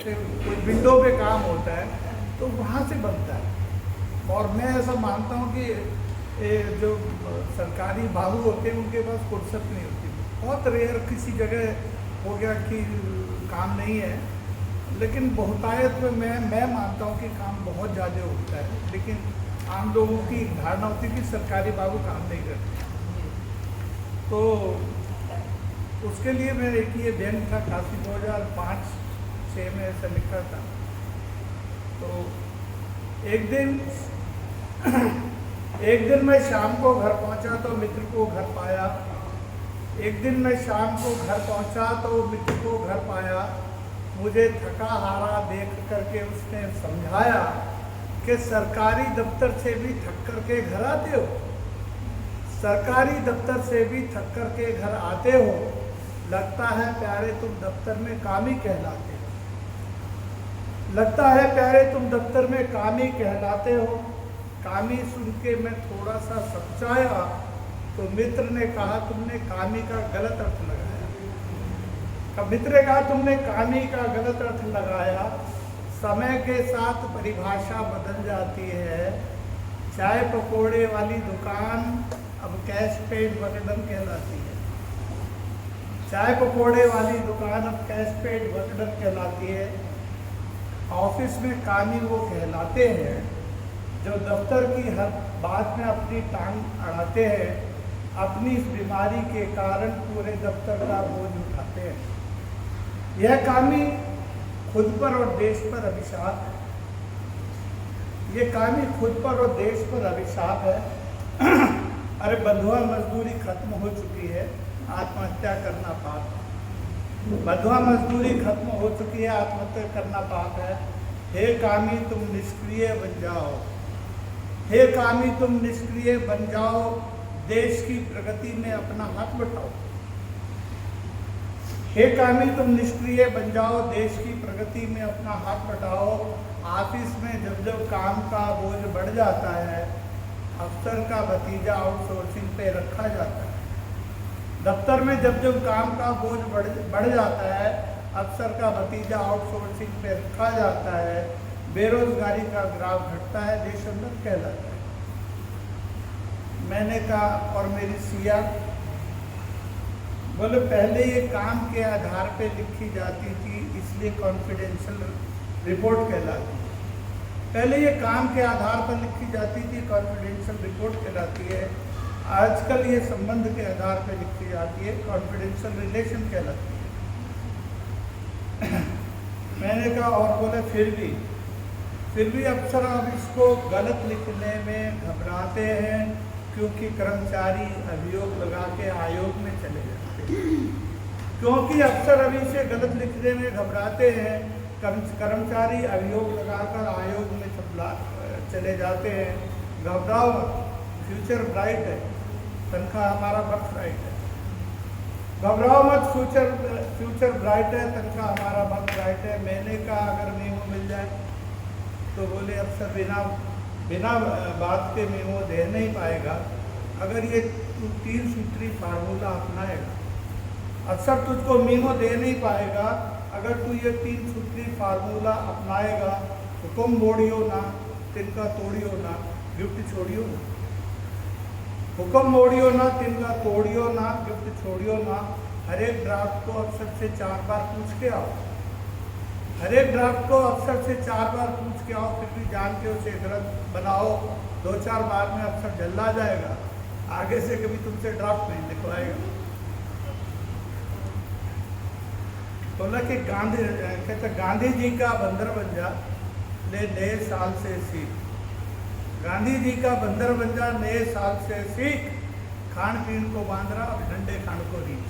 जैसे कोई विंडो पे काम होता है तो वहाँ से बनता है। और मैं ऐसा मानता हूँ कि जो सरकारी बाबू होते हैं उनके पास फुर्सत नहीं होती। बहुत रेयर किसी जगह हो गया कि काम नहीं है, लेकिन बहुतायत में मैं मानता हूँ कि काम बहुत ज़्यादा होता है। लेकिन आम लोगों की धारणा होती है कि सरकारी बाबू काम नहीं करते। तो उसके लिए मैं एक ये दिन था काफ़ी 2005-06 में ऐसा लिखा था। तो एक दिन मैं शाम को घर पहुंचा तो मित्र को घर पाया। एक दिन मैं शाम को घर पहुंचा तो मित्र को घर पाया। मुझे थका हारा देख करके उसने समझाया कि सरकारी दफ्तर से भी थक करके घर आते हो, सरकारी दफ्तर से भी थक करके घर आते हो। लगता है प्यारे तुम दफ्तर में कामी कहलाते हो, लगता है प्यारे तुम दफ्तर में कामी कहलाते हो। कामी सुन के मैं थोड़ा सा समझाया तो मित्र ने कहा तुमने कामी का गलत अर्थ लगाया। मित्र ने कहा तुमने कामी का गलत अर्थ लगाया। समय के साथ परिभाषा बदल जाती है। चाय पकोड़े वाली दुकान अब कैश पेड वर्कडन कहलाती है। चाय पकोड़े वाली दुकान अब कैश पेड वर्कडन कहलाती है। ऑफिस में कामी वो कहलाते हैं जो दफ्तर की हर बात में अपनी टांग अड़ाते हैं, अपनी इस बीमारी के कारण पूरे दफ्तर का बोझ उठाते हैं। यह कामी खुद पर और देश पर अभिशाप है। ये कामी खुद पर और देश पर अभिशाप है। अरे बंधुआ मजदूरी खत्म हो चुकी है, आत्महत्या करना पाप है। बंधुआ मजदूरी खत्म हो चुकी है, आत्महत्या करना पाप है। हे कामी तुम निष्क्रिय बन जाओ, हे कामी तुम निष्क्रिय बन जाओ, देश की प्रगति में अपना हाथ बटाओ। हे कामी तुम निष्क्रिय बन जाओ, देश की प्रगति में अपना हाथ बटाओ। ऑफिस में जब जब काम का बोझ बढ़ जाता है, अफसर का भतीजा आउटसोर्सिंग पे रखा जाता है। दफ्तर में जब जब काम का बोझ बढ़ जाता है, अफसर का भतीजा आउटसोर्सिंग पे रखा जाता है। बेरोजगारी का ग्राफ घटता है, देशोन्नत कहलाता है। मैंने कहा और मेरी सिया बोले पहले ये काम के आधार पे लिखी जाती थी इसलिए कॉन्फिडेंशियल रिपोर्ट कहलाती है। पहले ये काम के आधार पर लिखी जाती थी, कॉन्फिडेंशियल रिपोर्ट कहलाती है। आजकल ये संबंध के आधार पर लिखी जाती है, कॉन्फिडेंशियल रिलेशन कहलाती है। मैंने कहा और बोले फिर भी अफसर अब इसको गलत लिखने में घबराते हैं क्योंकि कर्मचारी अभियोग लगा के आयोग में चले जाते हैं। क्योंकि अफसर अभी से गलत लिखने में घबराते हैं, कर्मचारी अभियोग लगाकर आयोग में चले जाते हैं। घबराओ, फ्यूचर ब्राइट है, तनख्वाह हमारा बर्थ राइट है। घबराओ मत, फ्यूचर ब्राइट है, तनख्वाह हमारा बर्थ राइट है। मैंने कहा अगर मेमो मिल जाए तो बोले अफसर बिना बात के मेमो दे नहीं पाएगा अगर ये तू 3 सूत्री फार्मूला अपनाएगा। अफसर तुझको मेमो दे नहीं पाएगा अगर तू ये 3 सूत्री फार्मूला अपनाएगा। हुक्म मोड़ियो ना, तिनका तोड़ियो ना, गिफ्ट छोड़ियो ना। हुक्म मोड़ियो ना, तिनका तोड़ियो ना, गिफ्ट छोड़ियो ना। हर एक ड्राफ्ट को अफसर से 4 बार पूछ के आओ। हर एक ड्राफ्ट को अफसर से 4 बार पूछ के आओ, फिर भी जान के उसे गलत बनाओ। 2-4 बार में अफसर जल्ला जाएगा, आगे से कभी तुमसे ड्राफ्ट नहीं लिखवाएगा। बोला कि गांधी जी का बंदर बन जा, ले नए साल से सीख। गांधी जी का बंदर बन जा, नए साल से सीख। खान पीन को बांध रहा, अब डंडे खान को रीछ।